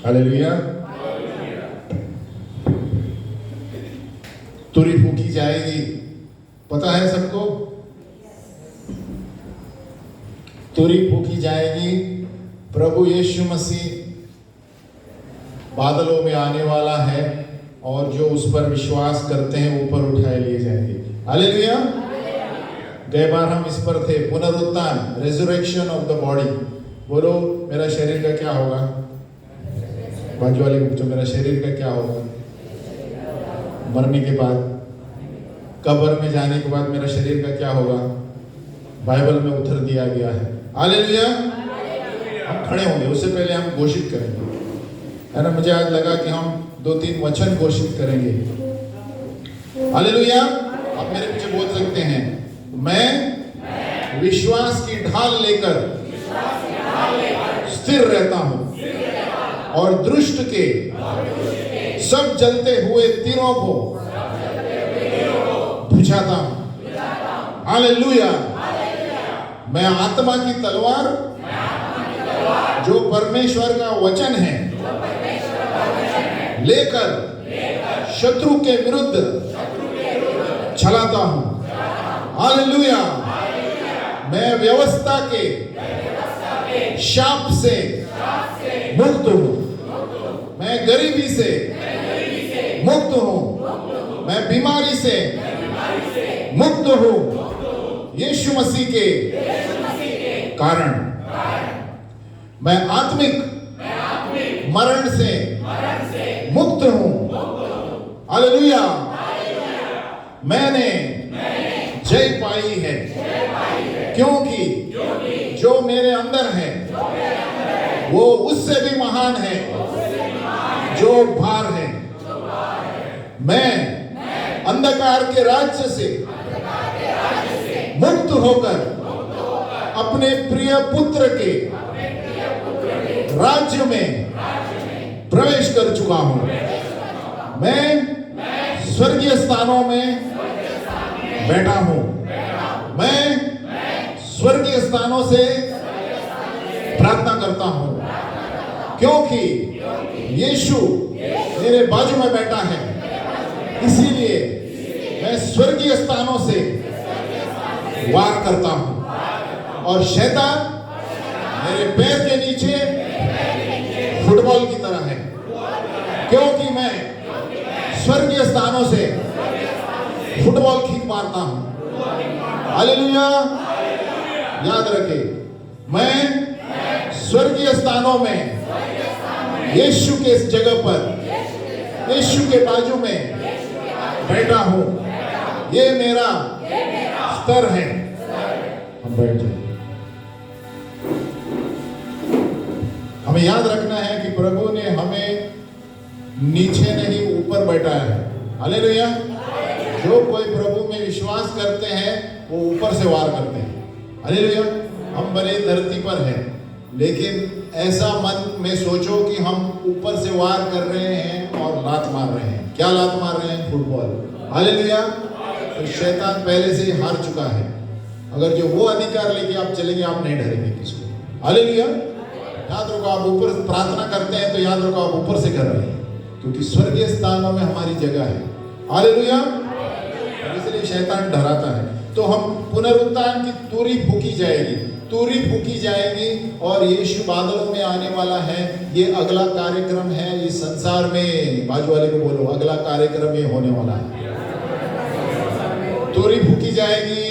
Hallelujah. तुरी फूकी जाएगी, पता है सबको? तुरी फूकी जाएगी। प्रभु यीशु मसीह बादलों में आने वाला है और जो उस पर विश्वास करते हैं ऊपर उठाए लिए जाएंगे। हालेलुया। गए बार हम इस पर थे, पुनरुत्थान, रेजरेक्शन ऑफ द बॉडी। बोलो मेरा शरीर का क्या होगा? बाजू वाले को पूछो, मेरा शरीर का क्या होगा मरने के बाद? कब्र में जाने के बाद मेरा शरीर का क्या होगा? बाइबल में उत्तर दिया गया है। हालेलुया। हम खड़े होंगे, उससे पहले हम घोषित करेंगे, है ना? मुझे आज लगा कि हम 2-3 वचन घोषित करेंगे। हालेलुया। आप मेरे पीछे बोल सकते हैं, मैं विश्वास की ढाल लेकर स्थिर रहता हूं और दुष्ट के सब जलते हुए तीरों को बुझाता हूं। हालेलुया। मैं आत्मा की तलवार जो परमेश्वर का वचन है लेकर शत्रु के विरुद्ध चलाता हूं। हालेलुया। मैं व्यवस्था के शाप से मुक्त हूं। मैं गरीबी से मुक्त हूं। मैं बीमारी से मुक्त हूं। यीशु मसीह के कारण मैं आत्मिक मरण से मुक्त हूं। हालेलुया। मैंने जय पाई है क्योंकि जो मेरे अंदर है वो उससे भी महान है जो बाहर है। मैं अंधकार के राज्य से मुक्त होकर अपने प्रिय पुत्र के राज्य में प्रवेश कर चुका हूं। मैं स्वर्गीय स्थानों में बैठा हूं। मैं स्वर्गीय स्थानों से प्रार्थना करता हूं क्योंकि यीशु मेरे बाजू में बैठा है। इसीलिए मैं स्वर्गीय स्थानों से वार करता हूं और शैतान मेरे पैर के नीचे फुटबॉल की तरह है क्योंकि मैं स्वर्गीय स्थानों से फुटबॉल किक मारता हूं। हालेलुया। याद रखे, मैं स्वर्गीय स्थानों में यीशु के इस जगह पर यीशु के बाजू में बैठा हूं। ये मेरा स्तर है। हम बैठ जाए। हमें याद रखना है कि प्रभु ने हमें नीचे नहीं ऊपर बैठाया है। हालेलुया। जो कोई प्रभु में विश्वास करते हैं वो ऊपर से वार करते हैं। हालेलुया। हम भले धरती पर हैं लेकिन ऐसा मन में सोचो कि हम ऊपर से वार कर रहे हैं और लात मार रहे हैं। क्या लात मार रहे हैं? फुटबॉल। हालेलुया। तो शैतान पहले से ही हार चुका है। अगर जो वो अधिकार लेके आप चलेंगे आप नहीं डरेंगे किसको। हालेलुया। याद रखो, आप ऊपर प्रार्थना करते हैं तो याद रखो आप ऊपर से कर रहे हैं क्योंकि स्वर्गीय स्थानों में हमारी जगह है। हालेलुया। इसलिए शैतान डराता है। तो हम पुनरुत्थान की तुरी फूकी जाएगी, तुरी फूकी जाएगी और यीशु बादलों में आने वाला है। ये अगला कार्यक्रम है इस संसार में। बाजू वाले को बोलो, अगला कार्यक्रम ये होने वाला है। तुरी फूकी जाएगी,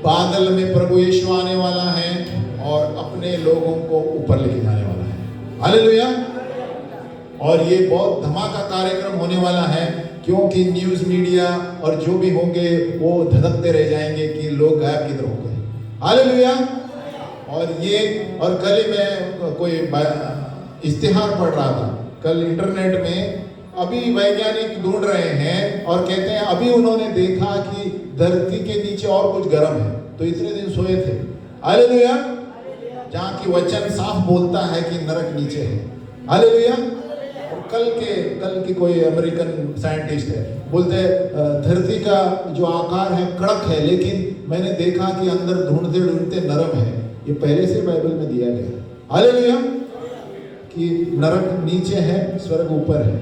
बादल में प्रभु यीशु आने वाला है और अपने लोगों को ऊपर लेके जाने वाला है। हालेलुया। और ये बहुत धमाका कार्यक्रम होने वाला है क्योंकि न्यूज़ मीडिया और जो भी होंगे वो धड़कते रह जाएंगे कि लोग गायब किधर हो गए। हालेलुया। और कल ही मैं कोई इश्तिहार पढ़ रहा था, कल इंटरनेट में। अभी वैज्ञानिक ढूंढ रहे हैं और कहते हैं अभी उन्होंने देखा कि धरती के नीचे और कुछ गर्म है। तो इतने दिन सोए थे। हालेलुया। जहाँ की वचन साफ बोलता है कि नरक नीचे है। हालेलुया। कल की कोई अमेरिकन साइंटिस्ट है, बोलते हैं धरती का जो आकार है कड़क है लेकिन मैंने देखा कि अंदर ढूंढते ढूंढते नरम है। ये पहले से बाइबल में दिया गया। हालेलुया। कि नरक नीचे है, स्वर्ग ऊपर है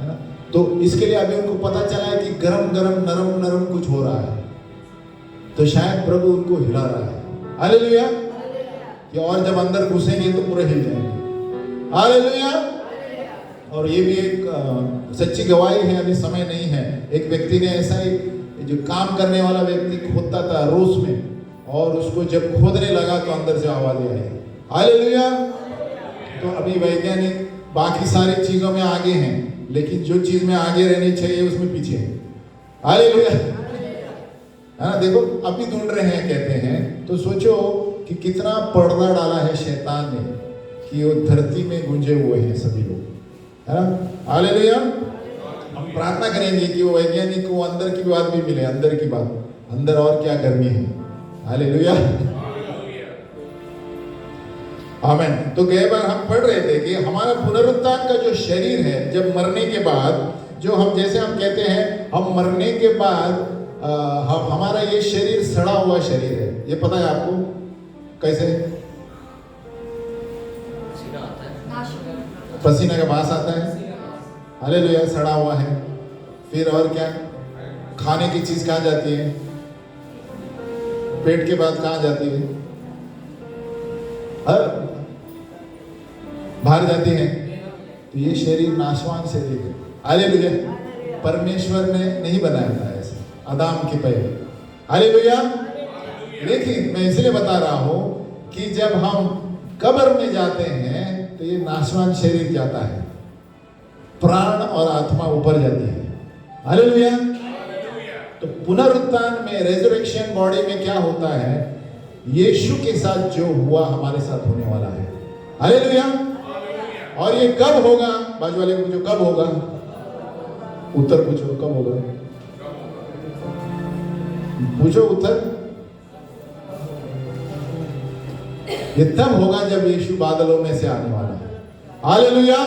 ना। तो इसके लिए अभी उनको पता चला है कि गरम गरम नरम नरम कुछ हो रहा है, तो शायद प्रभु उनको हिला रहा है। हालेलुया। कि और जब अंदर घुसेंगे तो पूरे हिल जाएंगे। हालेलुया। और ये भी एक सच्ची गवाही है, अभी समय नहीं है। एक व्यक्ति ने ऐसा ही, जो काम करने वाला व्यक्ति खोदता था रूस में, और उसको जब खोदने लगा तो अंदर से आवाजें आई। हालेलुया। तो अभी वैज्ञानिक बाकी सारी चीजों में आगे हैं, लेकिन जो चीज में आगे रहनी चाहिए उसमें पीछे है। हालेलुया। है ना। देखो अभी ढूंढ रहे हैं कहते हैं, तो सोचो कि कितना पर्दा डाला है शैतान ने कि वो धरती में गुंजे हुए हैं सभी लोग, है ना। हालेलुया। हम प्रार्थना करेंगे कि वो वैज्ञानिक को अंदर की बात भी मिले, अंदर की बात, अंदर और क्या गर्मी है। हालेलुया। आमीन। तो गए बार हम पढ़ रहे थे कि हमारा पुनरुत्थान का जो शरीर है, जब मरने के बाद, जो हम जैसे हम कहते हैं हम मरने के बाद हमारा ये शरीर सड़ा हुआ शरीर है। ये पता है आपको कैसे? पसीना का बास आता है। हालेलुया। सड़ा हुआ है। फिर और क्या? खाने की चीज कहाँ जाती है? पेट के बाद कहाँ जाती है? बाहर जाती है। तो ये शरीर नाशवान शरीर है। हालेलुया। परमेश्वर ने नहीं बनाया था ऐसे आदम के पहले। हालेलुया। लेकिन मैं इसलिए बता रहा हूं कि जब हम कब्र में जाते हैं तो ये नाशवान शरीर जाता है, प्राण और आत्मा ऊपर जाती है। हालेलुया। तो पुनरुत्थान में, रेजरेक्शन बॉडी में क्या होता है? यीशु के साथ जो हुआ हमारे साथ होने वाला है। हालेलुया। और ये कब होगा? बाजू वाले पूछो कब होगा? उत्तर पूछो कब होगा? पूछो उत्तर। ये तब होगा जब यीशु बादलों में से आने वाला है। हालेलुया।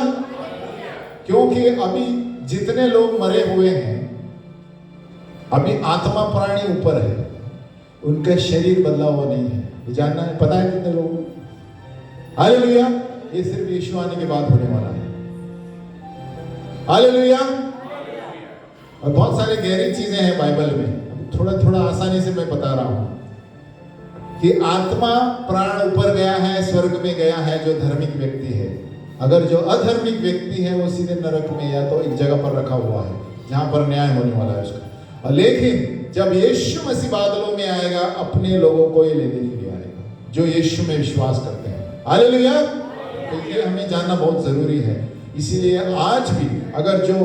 क्योंकि अभी जितने लोग मरे हुए हैं, अभी आत्मा प्राणी ऊपर है, उनका शरीर बदला हुआ नहीं है। ये जानना है? पता है कितने लोग? हालेलुया। ये सिर्फ यीशु आने के बाद होने वाला है। हालेलुया। और बहुत सारी गहरी चीजें हैं बाइबल में, थोड़ा थोड़ा आसानी से मैं बता रहा हूं कि आत्मा प्राण ऊपर गया है, स्वर्ग में गया है जो धार्मिक व्यक्ति है। अगर जो अधार्मिक व्यक्ति है वो सीधे नरक में या तो एक जगह पर रखा हुआ है जहां पर न्याय होने वाला है उसका। और लेकिन जब यीशु मसीह बादलों में आएगा, अपने लोगों को ये लेने के लिए आएगा जो यीशु में विश्वास करते हैं। हालेलुया। तो ये हमें जानना बहुत जरूरी है। इसीलिए आज भी अगर जो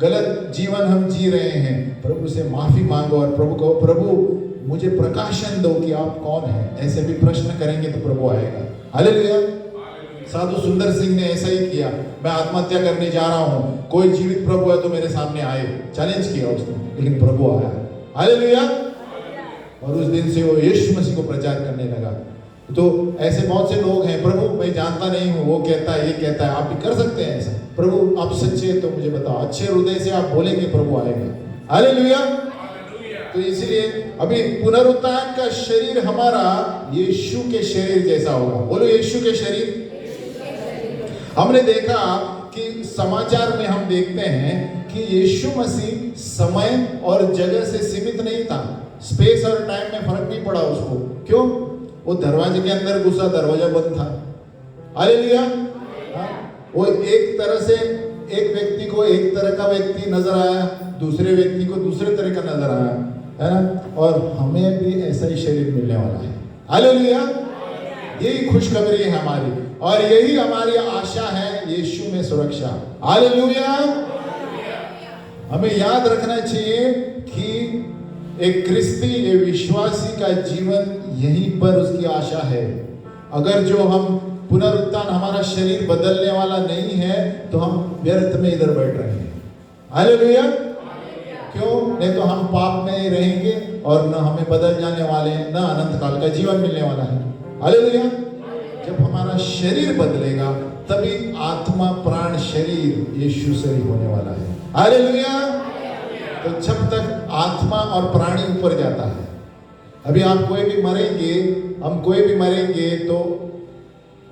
गलत जीवन हम जी रहे हैं, प्रभु से माफी मांगो और प्रभु को, प्रभु मुझे प्रकाशन दो कि आप कौन हैं। ऐसे भी प्रश्न करेंगे तो प्रभु आएगा। हालेलुया। साधु सुंदर सिंह ने ऐसा ही किया। मैं आत्महत्या करने जा रहा हूं, कोई जीवित प्रभु है तो मेरे सामने आए, चैलेंज किया उसने, लेकिन प्रभु आया। हालेलुया। और उस दिन से वो यीशु मसीह को प्रचार करने लगा। तो ऐसे बहुत से लोग हैं, प्रभु मैं जानता नहीं हूँ, वो कहता है, ये कहता है। आप भी कर सकते हैं ऐसा। प्रभु आप सच्चे तो मुझे बताओ, अच्छे हृदय से आप बोलेंगे, प्रभु आएगा। हालेलुया। तो इसलिए अभी पुनरुत्थान का शरीर हमारा यीशु के शरीर जैसा होगा। बोलो यीशु के शरीर। हमने देखा कि समाचार में हम देखते हैं कि यीशु मसीह समय और जगह से सीमित नहीं था। स्पेस और टाइम में फर्क नहीं पड़ा उसको। क्यों? वो दरवाजे के अंदर घुसा, दरवाजा बंद था। हालेलुया। वो एक तरह से एक व्यक्ति को एक तरह का व्यक्ति नजर आया, दूसरे व्यक्ति को दूसरे तरह का नजर आया, है ना। और हमें भी ऐसा ही शरीर मिलने वाला है। हालेलुया। यही खुशखबरी है हमारी, और यही हमारी आशा है, यीशु में सुरक्षा। हालेलुया। हमें याद रखना चाहिए कि एक क्रिस्ती, एक विश्वासी का जीवन यहीं पर उसकी आशा है। अगर जो हम पुनरुत्थान, हमारा शरीर बदलने वाला नहीं है तो हम व्यर्थ में इधर बैठ रहे हैं। हालेलुया। क्यों? नहीं तो हम पाप में ही रहेंगे और न हमें बदल जाने वाले हैं, न अनंत काल का जीवन मिलने वाला है। हालेलुया। जब हमारा शरीर बदलेगा तभी आत्मा प्राण शरीर यीशु से ही होने वाला है। हालेलुया। तो जब तक आत्मा और प्राणी ऊपर जाता है, अभी आप कोई भी मरेंगे, हम कोई भी मरेंगे तो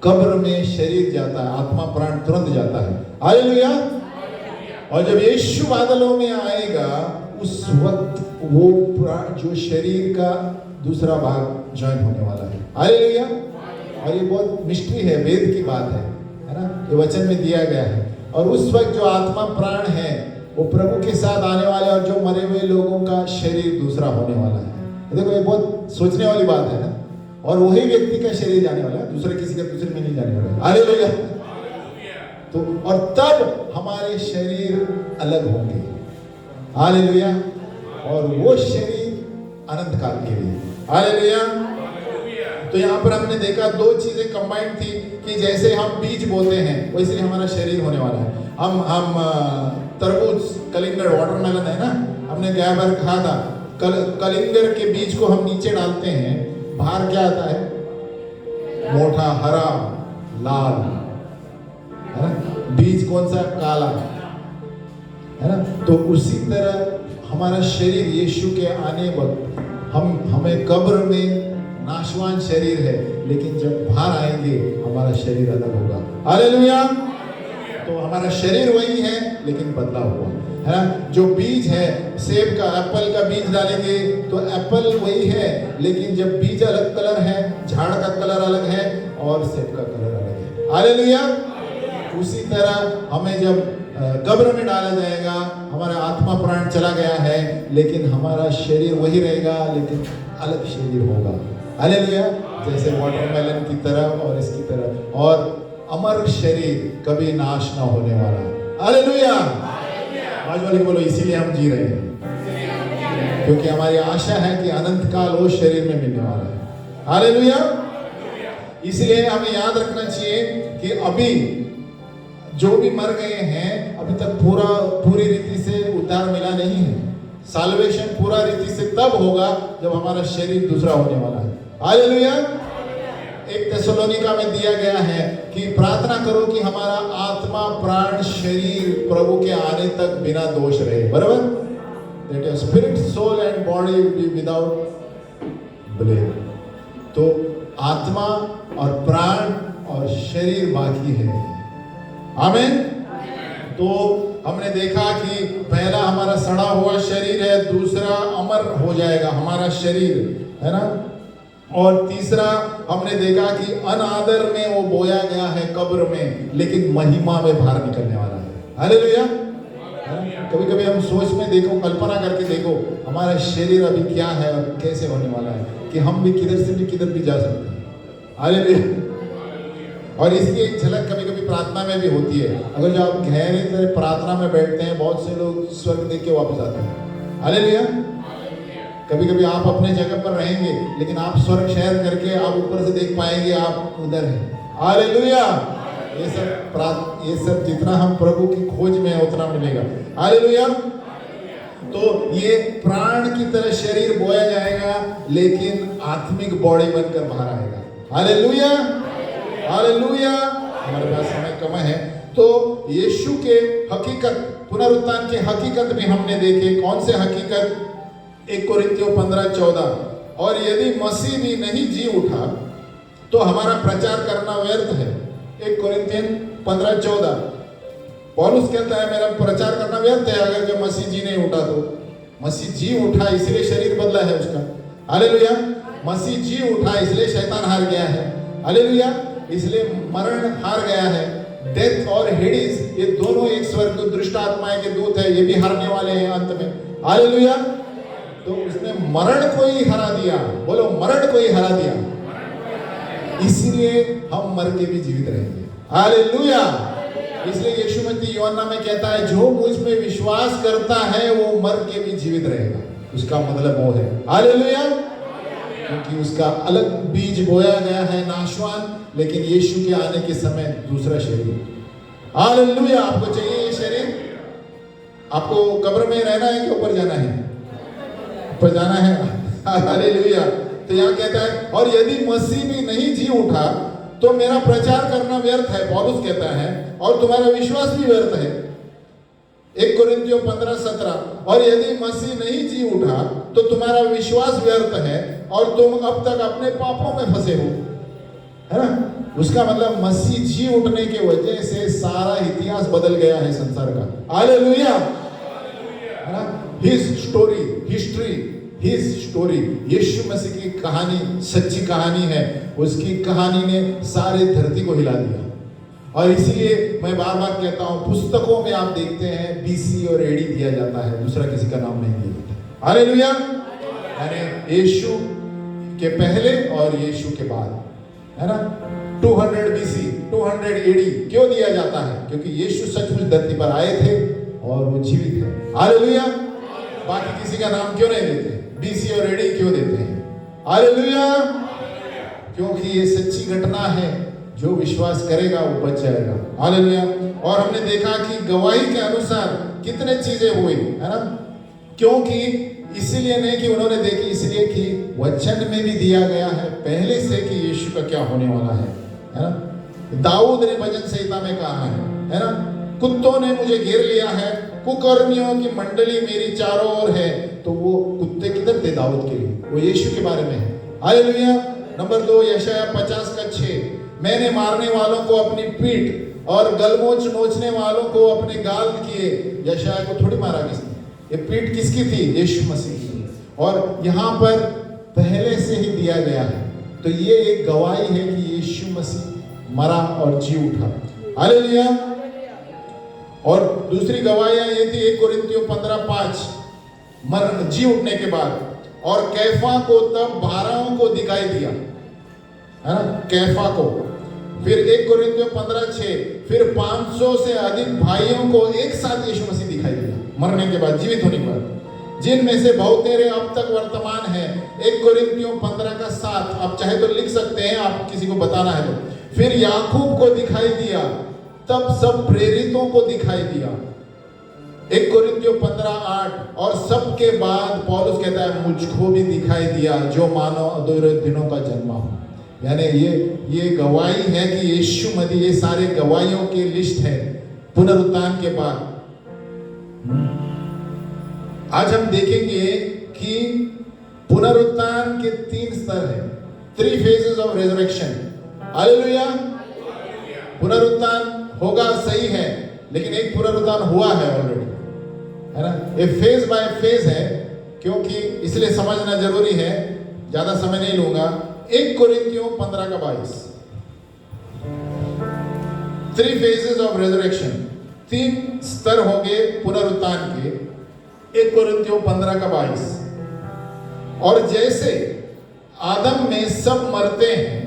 कब्र में शरीर जाता है, आत्मा प्राण तुरंत जाता है। हालेलुया। और जब यीशु बादलों में आएगा उस वक्त वो प्राण जो शरीर का दूसरा भाग ज्वाइन होने वाला है। हालेलुया। और ये बहुत मिस्ट्री है, वेद की बात है ना, ये वचन में दिया गया है। और उस वक्त जो आत्मा प्राण है वो प्रभु के साथ आने वाले, और जो मरे हुए लोगों का शरीर दूसरा होने वाला है। देखो ये बहुत सोचने वाली बात है ना। और वही व्यक्ति का शरीर जाने वाला है, दूसरे किसी का दूसरे में नहीं जाने वाला है। हालेलुया। तो और तब हमारे शरीर अलग होंगे। हालेलुया। और वो शरीर अनंत काल के लिए। हालेलुया। तो यहाँ पर हमने देखा दो चीजें कंबाइंड थी कि जैसे हम बीज बोते हैं वैसे ही हमारा शरीर होने वाला है। हम तरबूज, कलिंगर, वाटरमेलन है ना, हमने क्या बार कहा था, कलिंगर के बीज को हम नीचे डालते हैं, बाहर क्या आता है? मोटा, हरा, लाल, है ना। बीज कौन सा? काला, है ना। तो उसी तरह हमारा शरीर यीशु के आने वक्त हमें कब्र में नाशवान शरीर है, लेकिन जब बाहर आएंगे हमारा शरीर अलग होगा। हालेलुया। तो हमारा शरीर वही है लेकिन बदला हुआ है ना। जो बीज है सेब का, एप्पल का बीज डालेंगे तो एप्पल वही है, लेकिन जब बीज अलग कलर है, झाड़ का कलर अलग है और सेब का कलर अलग है। हालेलुया। उसी तरह हमें जब कब्र में डाला जाएगा, हमारा आत्मा प्राण चला गया है, लेकिन हमारा शरीर वही रहेगा, लेकिन अलग शरीर होगा। हालेलुया। जैसे वाटरमेलन की तरह और इसकी तरह, और अमर शरीर कभी नाश ना होने वाला। हालेलुया। आज वाली बोलो, इसीलिए हम जी रहे हैं, क्योंकि हमारी आशा है कि अनंत काल वो शरीर में मिलने वाला है। हालेलुया। इसलिए हमें याद रखना चाहिए कि अभी जो भी मर गए हैं अभी तक पूरी रीति से उद्धार मिला नहीं है। साल्वेशन पूरा रीति से तब होगा जब हमारा शरीर दूसरा होने वाला है। हालेलुया। एक थेसलोनिका में दिया गया है कि प्रार्थना करो कि हमारा आत्मा प्राण शरीर प्रभु के आने तक बिना दोष रहे। बराबर? That your spirit, soul and body be without blame. तो आत्मा और प्राण और शरीर बाकी है। आमीन। तो हमने देखा कि पहला हमारा सड़ा हुआ शरीर है, दूसरा अमर हो जाएगा हमारा शरीर, है ना। और तीसरा हमने देखा कि अनादर में वो बोया गया है कब्र में, लेकिन महिमा में बाहर निकलने वाला है। हालेलुया। कभी कभी हम सोच में देखो, कल्पना करके देखो हमारा शरीर अभी क्या है और कैसे होने वाला है, कि हम भी किधर से भी किधर भी जा सकते हैं। हालेलुया। और इसकी एक झलक कभी कभी प्रार्थना में भी होती है। अगर जो आप गहरी तरह प्रार्थना में बैठते हैं, बहुत से लोग स्वर्ग देख के वापस आते हैं। हालेलुया। कभी कभी आप अपने जगह पर रहेंगे, लेकिन आप स्वर्ग शहर करके आप ऊपर से देख पाएंगे आप उधर हैं। हालेलुया। ये सब जितना हम प्रभु की खोज में है उतना मिलेगा। हालेलुया। तो ये प्राण की तरह शरीर बोया जाएगा, लेकिन आत्मिक बॉडी बनकर बाहर आएगा। हालेलुया। हालेलुया। हमारे पास समय कम है, तो यीशु के हकीकत, पुनरुत्थान के हकीकत भी हमने देखे। कौन से हकीकत? 1 कोरिन्थियों 15:14, और यदि मसीह भी नहीं जी उठा तो हमारा प्रचार करना व्यर्थ है। 1 कोरिन्थियन 15:14 पौलुस कहता है मेरा प्रचार करना व्यर्थ है अगर जब मसीह जी नहीं उठा तो। मसीह जी उठा इसलिए शरीर बदला है उसका। हालेलुया। मसीह जी उठा इसलिए शैतान हार गया है। हालेलुया। इसलिए मरण हार गया है। डेथ और हेडिस ये दोनों एक स्वर्ग दुष्ट आत्माएं के दूत है, ये भी हारने वाले हैं अंत में। हालेलुया। तो उसने मरण को ही हरा दिया। बोलो, मरण को ही हरा दिया, इसलिए हम मर के भी जीवित रहेंगे। हालेलुया। इसलिए यीशु मसीह यूहन्ना में कहता है जो मुझ में विश्वास करता है वो मर के भी जीवित रहेगा। उसका मतलब वो है। हालेलुया। क्योंकि उसका अलग बीज बोया गया है नाशवान, लेकिन यीशु के आने के समय दूसरा शरीर। हालेलुया। आपको चाहिए ये शरीर? आपको कब्र में रहना है कि ऊपर जाना है? ऊपर जाना है। हालेलुया। तो यहाँ कहता है और यदि मसीह भी नहीं जी उठा तो मेरा प्रचार करना व्यर्थ है, पौलुस कहता है, और तुम्हारा विश्वास भी व्यर्थ है। 1 कोरिन्थियों 15:17, और यदि मसीह नहीं जी उठा तो तुम्हारा विश्वास व्यर्थ है और तुम अब तक अपने पापों में फंसे हो। है ना। उसका मतलब मसीह जी उठने के वजह से सारा इतिहास बदल गया है संसार का। हालेलुया, है ना। His story, history, his story, यीशु मसीह की कहानी सच्ची कहानी है। उसकी कहानी ने सारी धरती को हिला दिया। और इसीलिए मैं बार बार कहता हूं, पुस्तकों में आप देखते हैं बीसी और एडी दिया जाता है, दूसरा किसी का नाम नहीं दिया जाता। हालेलुया, यानी यीशु के पहले और यीशु के बाद, है ना। 200 बीसी, 200 एडी क्यों दिया जाता है? क्योंकि यीशु सचमुच धरती पर आए थे और वो जीवित है। हालेलुया, बाकी किसी का नाम क्यों नहीं देते? बीसी और एडी क्यों देते हैं? हालेलुया, क्योंकि ये सच्ची घटना है, जो विश्वास करेगा वो बच जाएगा। हालेलुया। और हमने देखा कि गवाही के अनुसार कितने चीजें हुई, है ना। क्योंकि इसलिए नहीं कि उन्होंने देखी, इसलिए कि वचन में भी दिया गया है पहले से कि यीशु का क्या होने वाला है ना। दाऊद ने भजन संहिता में कहा है ना, कुत्तों ने मुझे घेर लिया है, कुकर्मियों की मंडली मेरी चारों ओर है। तो वो कुत्ते किधर थे दाऊद के लिए? वो यीशु के बारे में है। हालेलुया। नंबर 2, यशाया 50:6, मैंने मारने वालों को अपनी पीठ और गलमोच नोचने वालों को अपने गाल किए। यशाया को थोड़ी मारा किसने? ये पीठ किसकी थी? यीशु मसीह की। और यहाँ पर पहले से ही दिया गया है। तो ये एक गवाही है कि यीशु मसीह मरा और जी उठा। हालेलुया। और दूसरी गवाहियां ये थी 1 कोरिन्थियों 15:5, मर जी उठने के बाद। और कैफा को तब 12 को दिखाई दिया, है ना, कैफा को। फिर 1 कोरिन्थियों 15:6, फिर 500 से अधिक भाइयों को एक साथ यीशु मसीह दिखाई दिया मरने के बाद, जीवित होने के बाद, जिनमें से बहुतेरे अब तक वर्तमान है। 1 कोरिन्थियों 15:7, आप चाहे तो लिख सकते हैं, आप किसी को बताना है तो। फिर याकूब को दिखाई दिया, तब सब प्रेरितों को दिखाई दिया। 1 कोरिन्थियों 15:8, और सबके बाद पौलुस कहता है मुझको भी दिखाई दिया, जो मानो अधूरे दिनों का जन्मा हो। यानी ये गवाही है कि यीशु मसीह, ये सारे गवाहियों की लिस्ट है पुनरुत्थान के बाद। आज हम देखेंगे कि पुनरुत्थान के 3 स्तर हैं, 3 phases ऑफ रेजरेक्शन। हालेलुया। पुनरुत्थान होगा, सही है, लेकिन एक पुनरुत्थान हुआ है ऑलरेडी, है ना। ये फेज बाय फेज है, क्योंकि इसलिए समझना जरूरी है, ज्यादा समय नहीं लूंगा। 1 कोरिन्थियों 15:22, 3 phases ऑफ रेजरेक्शन, 3 स्तर होंगे पुनरुत्थान के। 1 कोरिन्थियों 15:22, और जैसे आदम में सब मरते हैं,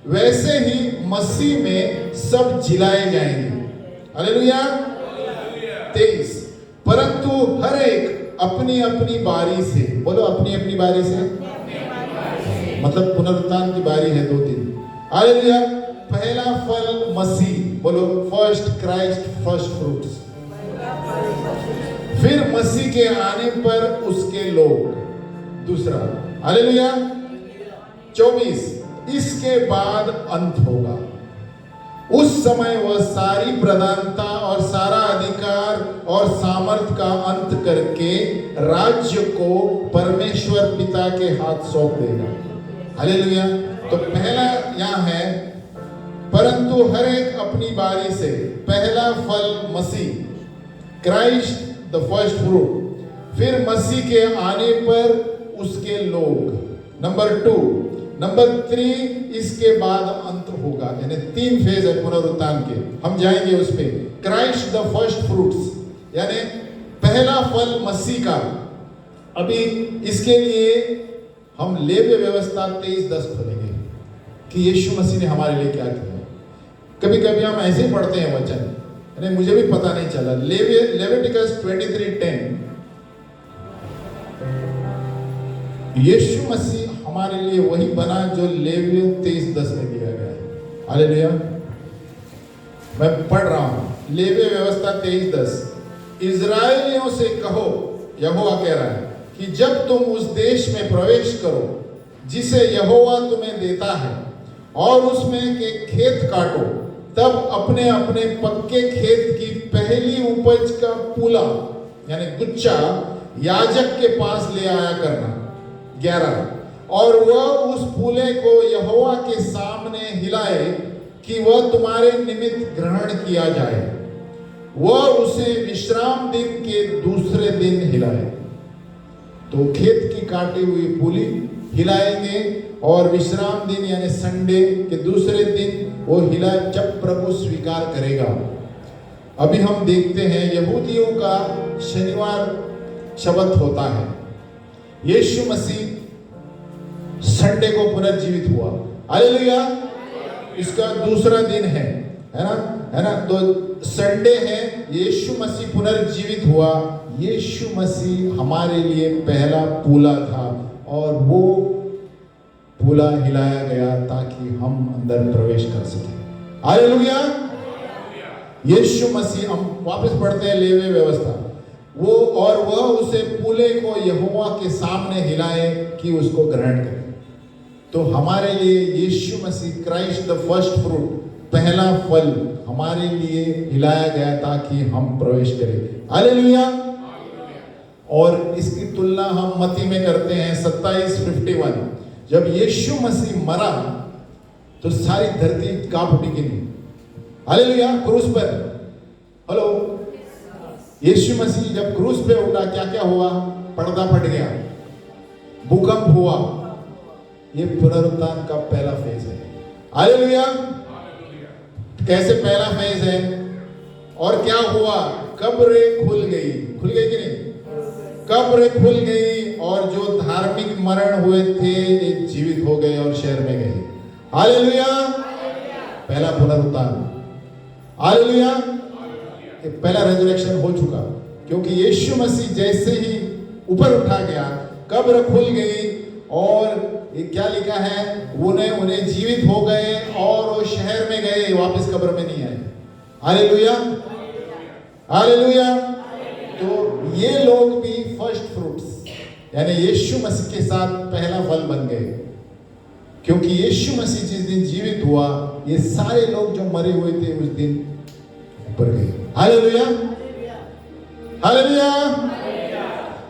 वैसे ही मसीह में सब जिलाए जाएंगे। हालेलुया। 23, परंतु हर एक अपनी अपनी बारी से, बोलो अपनी अपनी बारी से, मतलब पुनरुत्थान की बारी है 2-3। हालेलुया। पहला फल मसीह, बोलो फर्स्ट क्राइस्ट, फर्स्ट फ्रूट्स। फिर मसीह के आने पर उसके लोग, दूसरा। हालेलुया। 24, इसके बाद अंत होगा। उस समय वह सारी प्रधानता और सारा अधिकार और सामर्थ का अंत करके राज्य को परमेश्वर पिता के हाथ सौंप देगा। हालेलुया। तो पहला यहाँ है, परंतु हर एक अपनी बारी से, पहला फल मसीह, क्राइस्ट द फर्स्ट फ्रूट। फिर मसीह के आने पर उसके लोग, नंबर 2। नंबर 3, इसके बाद अंत होगा। यानी 3 फेज है पुनरुत्थान के, हम जाएंगे उस पे। क्राइस्ट द फर्स्ट फ्रूट्स, यानी पहला फल मसीह का। अभी इसके लिए हम लेव्य व्यवस्था 23:10 खोलेंगे कि यीशु मसीह ने हमारे लिए क्या किया। कभी कभी हम ऐसे ही पढ़ते हैं वचन, यानी मुझे भी पता नहीं चला। लेविटिकस 23:10, यीशु मसीह हमारे लिए वही बना जो लेव्य 23:10 में दिया गया है। हालेलुया। मैं पढ़ रहा हूं, लेव्य व्यवस्था 23:10, इजराइलियों से कहो, यहोवा कह रहा है, कि जब तुम उस देश में प्रवेश करो जिसे यहोवा तुम्हें देता है, और उसमें के खेत काटो, तब अपने अपने पक्के खेत की पहली उपज का पूला, यानी गुच्छा, याजक के पास ले आया करना। 11, और वह उस पुले को यहोवा के सामने हिलाए कि वह तुम्हारे निमित्त ग्रहण किया जाए। वह उसे विश्राम दिन के दूसरे दिन हिलाए। तो खेत की काटी हुई पुली हिलाएंगे और विश्राम दिन यानी संडे के दूसरे दिन वो हिलाए जब प्रभु स्वीकार करेगा। अभी हम देखते हैं यहूदियों का शनिवार शबत होता है। यीशु मसीह संडे को पुनर्जीवित हुआ। हालेलुया। इसका दूसरा दिन है ना। तो संडे है, यीशु मसीह पुनर्जीवित हुआ। यीशु मसीह हमारे लिए पहला पूला था और वो पूला हिलाया गया ताकि हम अंदर प्रवेश कर सके। हालेलुया। यीशु मसीह, हम वापस पढ़ते हैं लेवी व्यवस्था, वो और वह उसे पूले को यहोवा के सामने हिलाए कि उसको ग्रहण करे। तो हमारे लिए यीशु मसीह क्राइस्ट द फर्स्ट फ्रूट, पहला फल हमारे लिए हिलाया गया ताकि हम प्रवेश करें। हालेलुया। और इसकी तुलना हम मत्ती में करते हैं 27:51। जब यीशु मसीह मरा तो सारी धरती कांप उठी कि नहीं? हालेलुया। क्रूस पर, हेलो, यीशु मसीह जब क्रूस पे उठा क्या क्या हुआ? पर्दा फट गया, भूकंप हुआ। ये पुनरुत्थान का पहला फेज है। हालेलुया। कैसे पहला फेज है? और क्या हुआ? कब्रें खुल गई कि नहीं? कब्रें खुल गई और जो धार्मिक मरण हुए थे ये जीवित हो गए और शहर में गए। हालेलुया। पहला पुनरुत्थान। हालेलुया। पहला रेजरेक्शन हो चुका, क्योंकि यीशु मसीह जैसे ही ऊपर उठा गया, कब्र खुल गई और ये क्या लिखा है? उन्हें जीवित हो गए और वो शहर में गए, वापस कब्र में नहीं आए। हालेलुया। हालेलुया। तो ये लोग भी फर्स्ट फ्रूट्स यानी यीशु मसीह के साथ पहला फल बन गए, क्योंकि यीशु मसीह जिस दिन जीवित हुआ ये सारे लोग जो मरे हुए थे उस दिन ऊपर गए। हालेलुया। हालेलुया।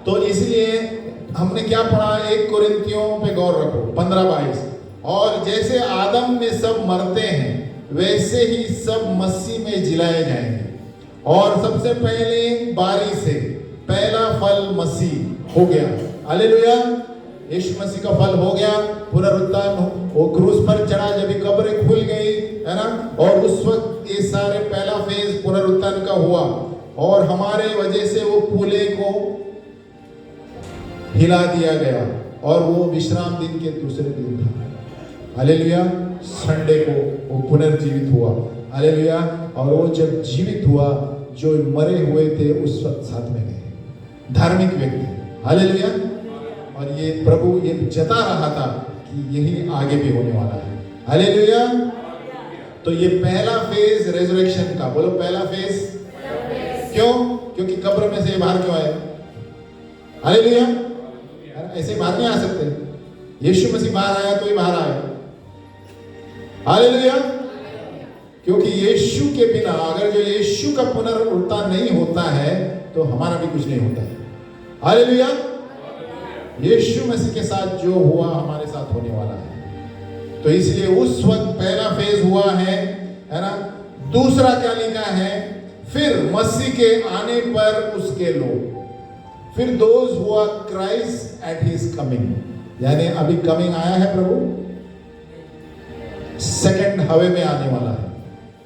तो इसलिए हमने क्या पढ़ा? 1 कोरिन्थियों पे गौर रखो 15-22। और जैसे आदम में सब मरते हैं वैसे ही सब मसीह में जिलाए जाएंगे। और सबसे पहले बारी से पहला फल मसीह हो गया। हालेलुया। यीशु मसीह का फल हो गया, पुनरुत्थान। वो क्रूस पर चढ़ा, जब कब्रें खुल गई, है ना, और उस वक्त ये सारे पहला फेज पुनरुत्थान का हुआ और हमारे वजह से वो पूले को हिला दिया गया और वो विश्राम दिन के दूसरे दिन था। हालेलुया। संडे को वो पुनर्जीवित हुआ। हालेलुया। और वो जब जीवित हुआ, जो मरे हुए थे उस वक्त साथ में गए, धार्मिक व्यक्ति। हालेलुया। और ये प्रभु ये जता रहा था कि यही आगे भी होने वाला है। हालेलुया। तो ये पहला फेज रेजरेक्शन का, बोलो पहला फेज। क्यों? क्योंकि कब्र में से बाहर क्यों आए? हालेलुया। ऐसे बाहर नहीं आ सकते। यीशु मसीह बाहर आया तो ही बाहर आया। हालेलुया। क्योंकि यीशु के बिना, अगर जो यीशु का पुनरुत्थान नहीं होता है तो हमारा भी कुछ नहीं होता है। हालेलुया। यीशु मसीह के साथ जो हुआ हमारे साथ होने वाला है। तो इसलिए उस वक्त पहला फेज हुआ है ना। दूसरा क्या लिखा है? फिर मसीह के आने पर उसके लोग, फिर दोज हुआ क्राइस्ट एट हिज कमिंग, यानी अभी कमिंग आया है प्रभु, सेकंड हवे में आने वाला है।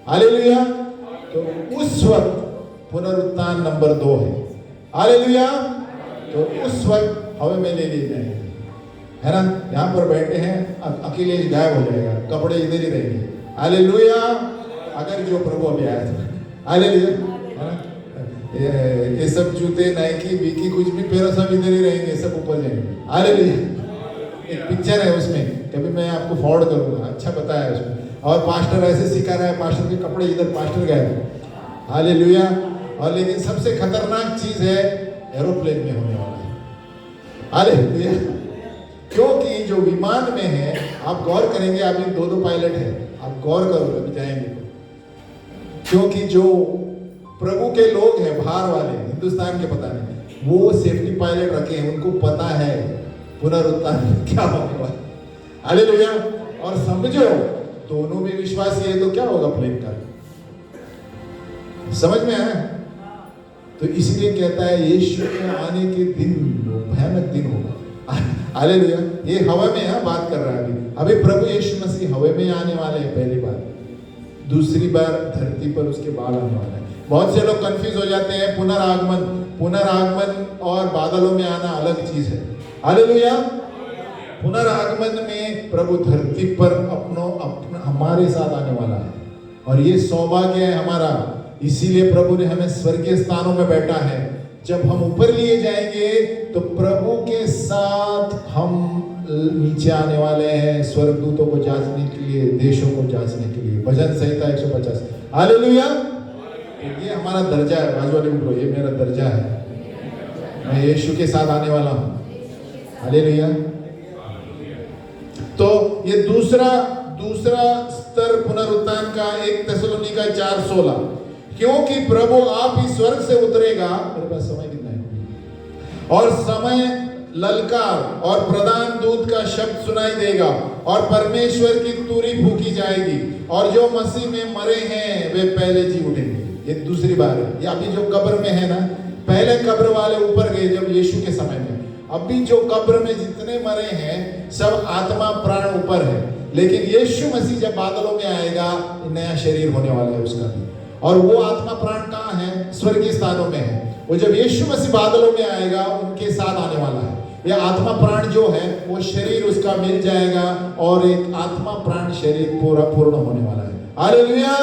हालेलुया। तो उस वक्त पुनरुत्थान नंबर 2 है। हालेलुया। तो उस वक्त हवे में ले लिए जाएंगे, है ना। यहाँ पर बैठे हैं, अकेले गायब हो जाएगा, कपड़े इधर ही रहेंगे। हालेलुया। अगर जो प्रभु अभी आया था। हालेलुया। ये सब जूते नाइकी बीकी कुछ भी पहनो, सब इधर ही रहेंगे, सब ऊपर जाएंगे। हालेलुया। एक पिक्चर है उसमें, कभी मैं आपको फॉरवर्ड करूंगा, अच्छा बताया है उसमें। और पास्टर ऐसे सिखा रहा है, पास्टर के कपड़े इधर, पास्टर गए। हालेलुया। और लेकिन सबसे खतरनाक चीज है एरोप्लेन में होने वाला है। हालेलुया। क्योंकि जो विमान में है, आप गौर करेंगे, अभी 2 पायलट है, आप गौर करो अभी जाएंगे, क्योंकि जो प्रभु के लोग हैं बाहर वाले, हिंदुस्तान के पता नहीं, वो सेफ्टी पायलट रखे हैं, उनको पता है पुनरुत्थान में क्या होने वाला। हालेलुया। और समझो दोनों भी विश्वासी है तो क्या होगा प्लेन का, समझ में आया। तो इसलिए कहता है यीशु के आने के दिन भयानक दिन होगा। हालेलुया। ये हवा में है बात कर रहा है अभी प्रभु यीशु मसीह हवा में आने वाले हैं पहली बार, दूसरी बार धरती पर उसके बाद आने वाला है। बहुत से लोग कंफ्यूज हो जाते हैं, पुनरागमन और बादलों में आना अलग चीज है। हालेलुया। पुनरागमन में प्रभु धरती पर हमारे साथ आने वाला है और ये सौभाग्य है हमारा। इसीलिए प्रभु ने हमें स्वर्गीय स्थानों में बैठा है। जब हम ऊपर लिए जाएंगे तो प्रभु के साथ हम नीचे आने वाले हैं स्वर्गदूतों को जांचने के लिए, देशों को जांचने के लिए। भजन संहिता 150। हालेलुया। ये हमारा दर्जा है। बाजू वाले बोलो ये मेरा दर्जा है, मैं यीशु के साथ आने वाला हूं। हालेलुया। तो ये दूसरा स्तर पुनरुत्थान का 1 थिस्सलुनीका 4:16, क्योंकि प्रभु आप ही स्वर्ग से उतरेगा, मेरे पास समय कितना है, और समय ललकार और प्रधान दूत का शब्द सुनाई देगा और परमेश्वर की तुरी फूकी जाएगी और जो मसीह में मरे हैं वे पहले जी उठेंगे। ये दूसरी बार है। ये अभी जो कब्र में है ना, पहले कब्र वाले ऊपर गए जब यीशु के समय में, अभी जो कब्र में जितने मरे हैं सब आत्मा प्राण ऊपर है, लेकिन यीशु मसीह जब बादलों में आएगा नया शरीर होने वाला है उसका भी। और वो आत्मा प्राण कहाँ है? स्वर्गीय स्थानों में है। वो जब यीशु मसीह बादलों में आएगा उनके साथ आने वाला है। ये आत्मा प्राण जो है वो शरीर उसका मिल जाएगा और एक आत्मा प्राण शरीर पूर्ण होने वाला है। हालेलुया।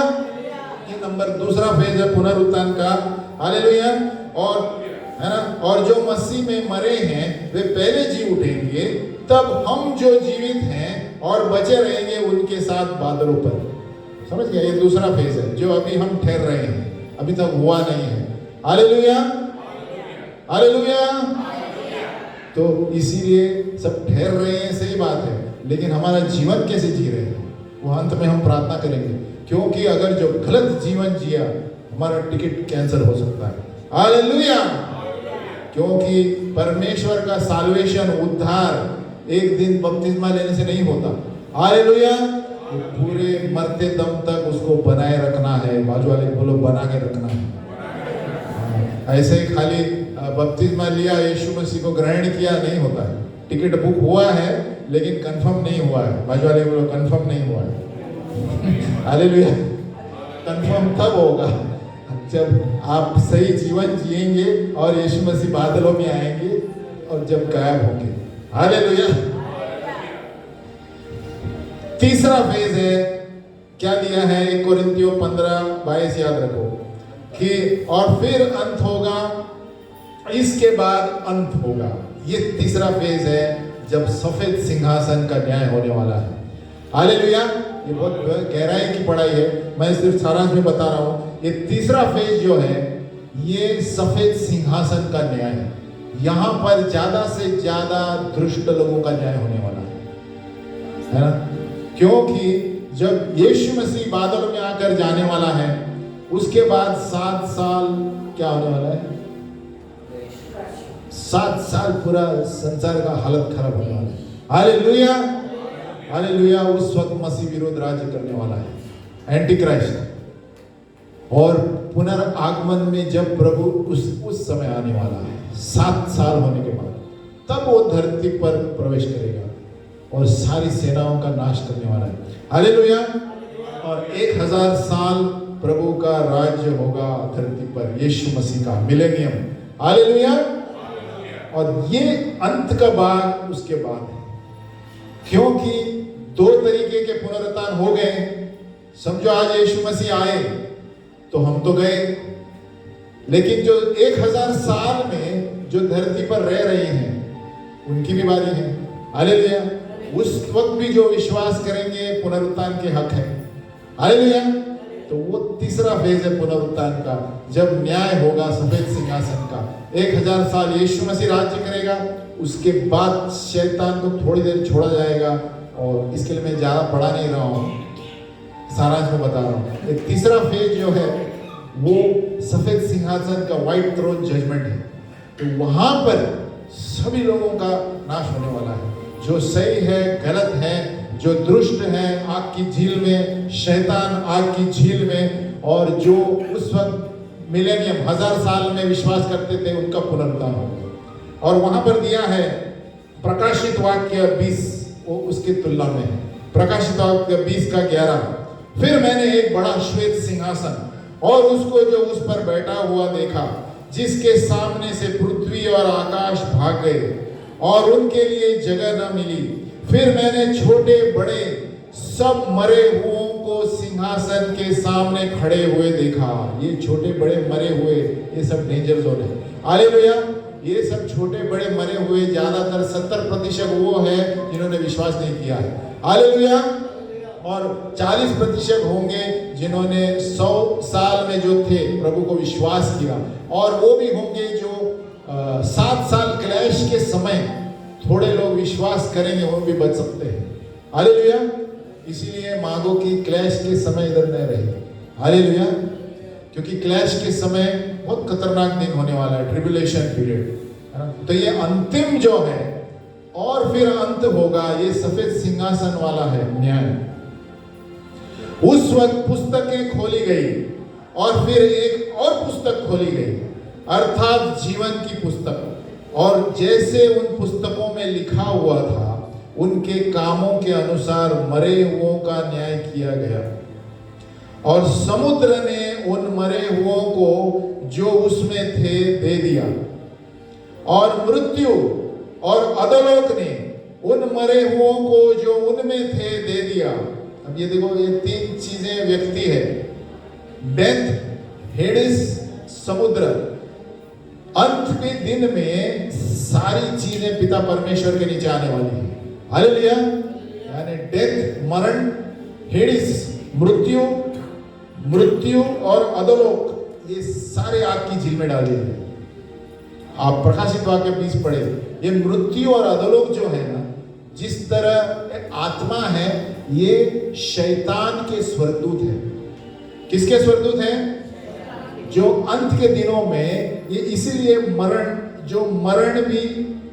ये नंबर दूसरा फेज है पुनरुत्थान का। हालेलुया। और है ना, और जो मसीह में मरे हैं वे पहले जी उठेंगे, तब हम जो जीवित हैं और बचे रहेंगे उनके साथ बादलों पर। समझ गया? ये दूसरा फेज है जो अभी हम ठहर रहे हैं, अभी तक हुआ नहीं है। हालेलुया। हालेलुया। तो इसीलिए सब ठहर रहे हैं, सही बात है, लेकिन हमारा जीवन कैसे जी रहे हैं वो अंत में हम प्रार्थना करेंगे, क्योंकि अगर जो गलत जीवन जिया हमारा टिकट कैंसिल हो सकता है। हालेलुया। क्योंकि परमेश्वर का साल्वेशन, उद्धार एक दिन बपतिस्मा लेने से नहीं होता। हालेलुया। पूरे मरते दम तक उसको बनाए रखना है। बाजू वाले बोलो बना के रखना है। ऐसे ही खाली बपतिस्मा लिया, यीशु मसीह को ग्रहण किया नहीं होता है। टिकट बुक हुआ है लेकिन कंफर्म नहीं हुआ है। बाजू वाले बोलो कंफर्म नहीं हुआ है। हालेलुया। कंफर्म तब होगा जब आप सही जीवन जिएंगे और यीशु मसीह बादलों में आएंगे और जब गायब होंगे। हालेलुया। तीसरा फेज है, क्या दिया है? 1 कोरिन्थियों 15:22 याद रखो कि और फिर अंत होगा, इसके बाद अंत होगा। ये तीसरा फेज है जब सफेद सिंहासन का न्याय होने वाला है। हालेलुया। ये बहुत गहराई की पढ़ाई है, मैं सिर्फ सारांश में बता रहा हूं। ये तीसरा फेज जो है ये सफेद सिंहासन का न्याय है। यहां पर ज्यादा से ज्यादा दुष्ट लोगों का न्याय होने वाला है ना, क्योंकि जब यीशु मसीह बादलों में आकर जाने वाला है उसके बाद 7 साल क्या होने वाला है? 7 साल पूरा संसार का हालत खराब होने वाला है। हालेलुया। हालेलुया। उस वक्त मसीह विरोध राज्य करने वाला है, एंटी क्राइस्ट। और पुनरागमन में जब प्रभु उस समय आने वाला है 7 साल होने के बाद, तब वो धरती पर प्रवेश करेगा और सारी सेनाओं का नाश करने वाला है। हालेलुया। और 1000 साल प्रभु का राज्य होगा धरती पर, यीशु मसीह का मिलेनियम। हालेलुया। और ये अंत का भाग उसके बाद है, क्योंकि 2 तरीके के पुनरुत्थान हो गए। समझो आज यीशु मसीह आए तो हम तो गए, लेकिन जो 1000 साल में जो धरती पर रह रहे हैं उनकी भी बारी है। हालेलुया। उस वक्त भी जो विश्वास करेंगे पुनरुत्थान के हक है। हालेलुया। तो वो तीसरा फेज है पुनरुत्थान का, जब न्याय होगा सफेद सिंहासन का। 1000 साल यीशु मसीह राज्य करेगा, उसके बाद शैतान को थोड़ी देर छोड़ा जाएगा। और इसके लिए मैं ज्यादा पढ़ा नहीं रहा हूँ, सारांश में बता रहा हूँ। एक तीसरा फेज जो है वो सफेद सिंहासन का, व्हाइट थ्रोन जजमेंट है। तो वहां पर सभी लोगों का नाश होने वाला है। जो सही है, गलत है, जो दुष्ट है आग की झील में, शैतान आग की झील में, और जो उस वक्त मिलेनियम 1000 साल में विश्वास करते थे उनका पुनरुत्थान होगा। और वहां पर दिया है प्रकाशित वाक्य 20, वो उसकी तुलना में है। प्रकाशित वाक्य 20 का 11, फिर मैंने एक बड़ा श्वेत सिंहासन और उसको जो उस पर बैठा हुआ देखा, जिसके सामने से पृथ्वी और आकाश भाग गए और उनके लिए जगह न मिली। फिर मैंने छोटे बड़े सब मरे हुओं को सिंहासन के सामने खड़े हुए देखा। ये छोटे बड़े मरे हुए, ये सब डेंजर जोन है। हालेलुया। ये सब छोटे बड़े मरे हुए ज्यादातर 70% वो है जिन्होंने विश्वास नहीं किया है। हालेलुया। और 40% होंगे जिन्होंने 100 साल में जो थे प्रभु को विश्वास किया, और वो भी होंगे जो 7 साल क्लैश के समय थोड़े लोग विश्वास करेंगे, वो भी बच सकते हैं। हालेलुया। इसीलिए मांगो कि क्लैश के समय इधर न रहे। हालेलुया। क्योंकि क्लैश के समय बहुत खतरनाक दिन होने वाला है, ट्रिबुलेशन पीरियड, है ना। तो ये अंतिम जो है, और फिर अंत होगा, ये सफेद सिंहासन वाला है न्याय। उस वक्त पुस्तकें खोली गई और फिर एक और पुस्तक खोली गई, अर्थात जीवन की पुस्तक। और जैसे उन पुस्तकों में लिखा हुआ था, उनके कामों के अनुसार मरे हुओं का न्याय किया गया। और समुद्र ने उन मरे हुओं को जो उसमें थे दे दिया, और मृत्यु और अधोलोक ने उन मरे हुओं को जो उनमें थे दे दिया। अब ये देखो, ये 3 चीजें व्यक्ति है, डेथ, हेडिस, समुद्र। अंत के दिन में सारी चीजें पिता परमेश्वर के नीचे आने वाली है। हालेलुया। यानी डेथ, मरण, हेडिस, मृत्यु और अधोलोक, ये सारे आग की झील में डाल दिए हैं। आप प्रकाशित वाक्य 20 पढ़े। ये मृत्यु और अधोलोक जो है ना, जिस तरह आत्मा है, ये शैतान के स्वर्गदूत है। किसके स्वर्गदूत हैं? जो अंत के दिनों में, ये इसीलिए मरण भी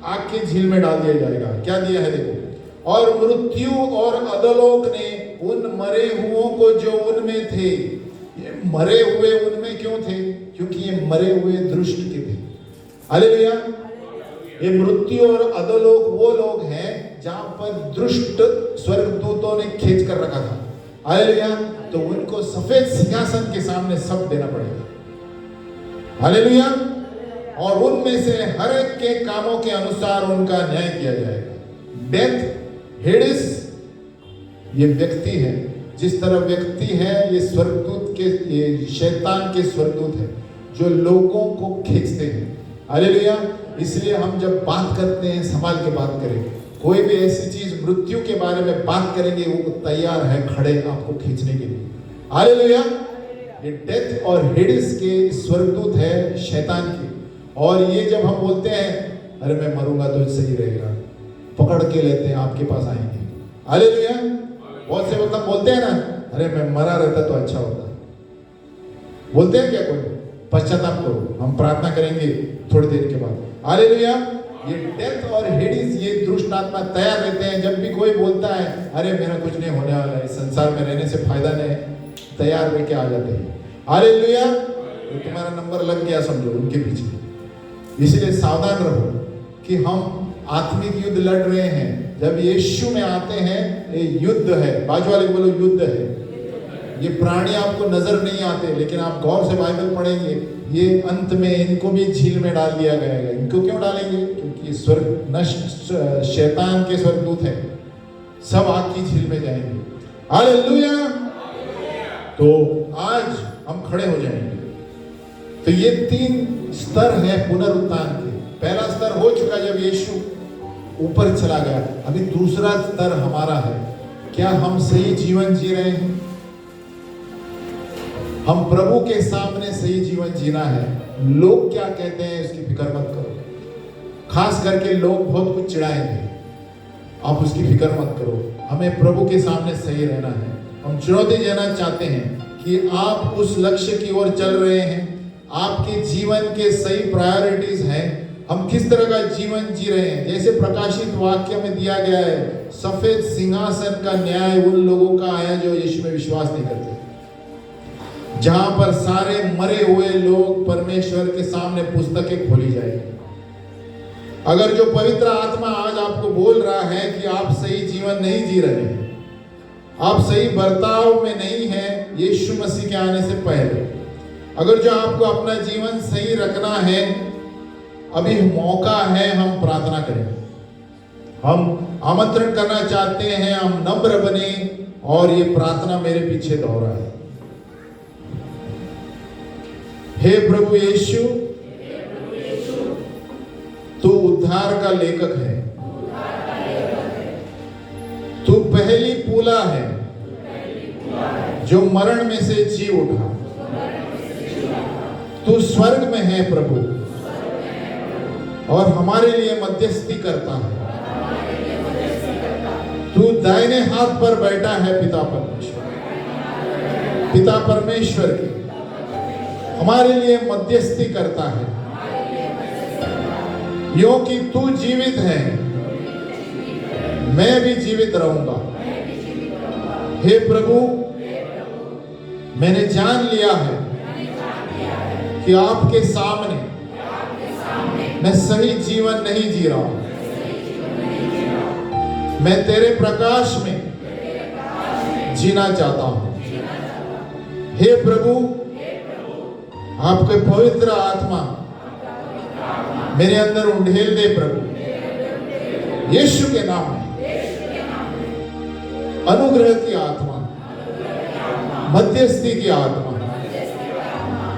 आग के झील में डाल दिया जाएगा। क्या दिया है देखो, और मृत्यु और अधोलोक ने उन मरे हुओं को जो उनमें थे। ये मरे हुए उनमें क्यों थे? क्योंकि ये मरे हुए दुष्ट के थे। हालेलुया। ये मृत्यु और अधोलोक वो लोग हैं जहां पर दुष्ट स्वर्गदूतों ने खींच कर रखा था। हालेलुया। तो उनको सफेद सिंहासन के सामने सब देना पड़ेगा। हालेलुया। और उनमें से हर एक के कामों के अनुसार उनका न्याय किया जाएगा। डेथ, हेडिस, ये व्यक्ति है। जिस तरह व्यक्ति है, ये स्वर्गदूत के, ये शैतान के स्वर्गदूत है जो लोगों को खींचते हैं। हालेलुया। इसलिए हम जब बात करते हैं, संभाल के बात करें। कोई भी ऐसी चीज मृत्यु के बारे में बात करेंगे, वो तैयार है खड़े आपको खींचने के लिए। हालेलुया। ये डेथ और हेडिस के स्वर्गदूत है शैतान के। और ये जब हम बोलते हैं, अरे मैं मरूंगा तो सही रहेगा, पकड़ के लेते हैं, आपके पास आएंगे। हालेलुया। बहुत से वक्त बोलते हैं ना, अरे मैं मरा रहता तो अच्छा होता। बोलते हैं क्या कोई? पश्चाताप करो, हम प्रार्थना करेंगे थोड़ी देर के बाद। हालेलुया। ये डेथ और हेडिस, ये दुष्ट आत्मा तैयार रहते हैं। जब भी कोई बोलता है, अरे मेरा कुछ नहीं होने वाला है, संसार में रहने से फायदा नहीं, तैयार रह के आ जाते हैं। हालेलुया। तो तुम्हारा नंबर लग गया समझो उनके पीछे। इसलिए सावधान रहो कि हम आत्मिक युद्ध लड़ रहे हैं। जब यीशु में आते हैं, ये युद्ध है। बाजू वाले बोलो, युद्ध है। ये प्राणी आपको नजर नहीं आते, लेकिन आप गौर से बाइबल पढ़ेंगे, ये अंत में इनको भी झील में डाल दिया गया है। इनको क्यों डालेंगे? क्योंकि स्वर्ग नष्ट शैतान के स्वर्गदूत हैं, सब आग की झील में जाएंगे। हालेलुया। तो आज हम खड़े हो जाएंगे। तो ये 3 स्तर है पुनरुत्थान के। पहला स्तर हो चुका जब यीशु ऊपर चला गया। अभी दूसरा स्तर हमारा है। क्या हम सही जीवन जी रहे हैं? हम प्रभु के सामने सही जीवन जीना है। लोग क्या कहते हैं इसकी फिक्र मत करो। खास करके लोग बहुत कुछ चिढ़ाएंगे, आप उसकी फिक्र मत करो। हमें प्रभु के सामने सही रहना है। हम चुनौती देना चाहते हैं कि आप उस लक्ष्य की ओर चल रहे हैं। आपके जीवन के सही प्रायोरिटीज हैं, हम किस तरह का जीवन जी रहे हैं। जैसे प्रकाशित वाक्य में दिया गया है, सफेद सिंहासन का न्याय उन लोगों का आया जो यीशु में विश्वास नहीं करते, जहां पर सारे मरे हुए लोग परमेश्वर के सामने पुस्तकें खोली जाएगी। अगर जो पवित्र आत्मा आज आपको बोल रहा है कि आप सही जीवन नहीं जी रहे हैं, आप सही बर्ताव में नहीं हैं यीशु मसीह के आने से पहले, अगर जो आपको अपना जीवन सही रखना है, अभी मौका है, हम प्रार्थना करें। हम आमंत्रण करना चाहते हैं, हम नम्र बने और ये प्रार्थना मेरे पीछे दोहराए। हे प्रभु यीशु, तू उद्धार का लेखक है, तू पहली पूला है जो मरण में से जी उठा। तू स्वर्ग में है प्रभु और हमारे लिए मध्यस्थी करता है। तू दाहिने हाथ पर बैठा है पिता परमेश्वर की, हमारे लिए मध्यस्थी करता है। यो कि तू जीवित है, मैं भी जीवित रहूंगा। हे प्रभु, मैंने जान लिया है कि आपके सामने मैं सही जीवन नहीं जी रहा हूं। मैं तेरे प्रकाश में जीना चाहता हूं। हे प्रभु, आपके पवित्र आत्मा मेरे अंदर उंडेल दे प्रभु, यीशु के नाम में। अनुग्रह की आत्मा, मध्यस्थी की आत्मा,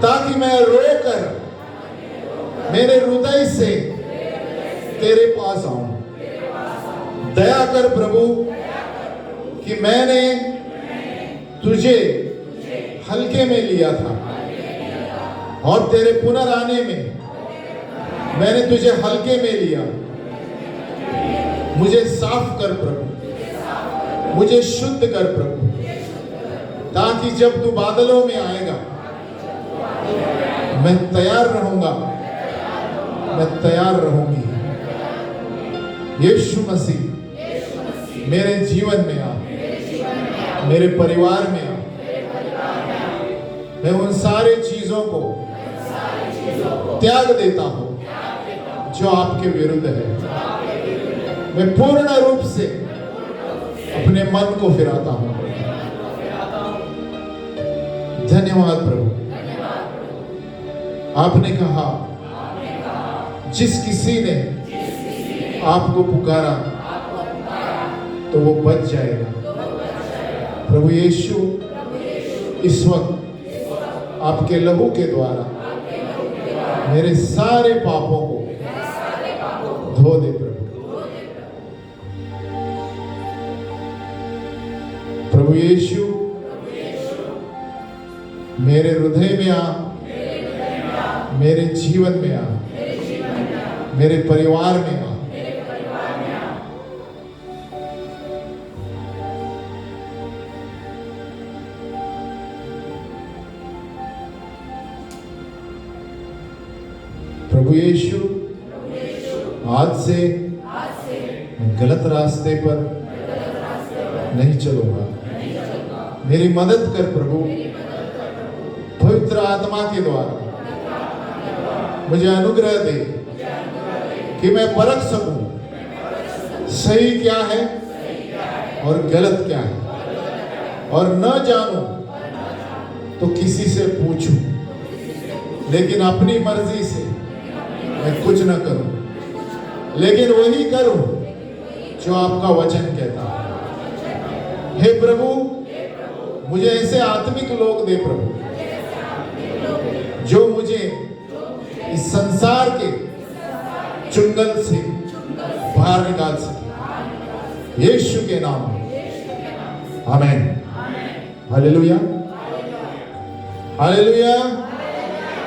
ताकि मैं रोकर मेरे हृदय से तेरे पास आऊं। दया कर प्रभु कि मैंने तुझे हल्के में लिया था और तेरे पुनराने में मैंने तुझे हल्के में लिया। मुझे साफ कर प्रभु, मुझे शुद्ध कर प्रभु, ताकि जब तू बादलों में आएगा मैं तैयार रहूंगा, मैं तैयार रहूंगी। यीशु मसीह मेरे जीवन में आ, मेरे परिवार में आ। मैं उन सारे चीजों को त्याग देता हूं जो आपके विरुद्ध है। मैं पूर्ण रूप से अपने मन को फिराता हूं। धन्यवाद प्रभु। आपने कहा जिस किसी ने आपको पुकारा तो वो बच जाएगा। प्रभु यीशु, इस वक्त आपके लहू के द्वारा मेरे सारे पापों को धो दे प्रभु। प्रभु यीशु, मेरे हृदय में आ, मेरे जीवन में आ, मेरे परिवार में आ। प्रभु यीशु, आज से मैं गलत रास्ते पर नहीं चलूंगा। मेरी मदद कर प्रभु, पवित्र आत्मा के द्वारा मुझे अनुग्रह दे कि मैं परख सकूं सही क्या है और गलत क्या है, और न जानूं तो किसी से पूछूं, लेकिन अपनी मर्जी से मैं कुछ न करूं, लेकिन वही करूं जो आपका वचन कहता है। हे प्रभु, मुझे ऐसे आत्मिक लोग दे प्रभु, जो मुझे इस संसार के चुंगल से बाहर निकाल सके। यीशु के नाम में आमीन। Hallelujah, hallelujah.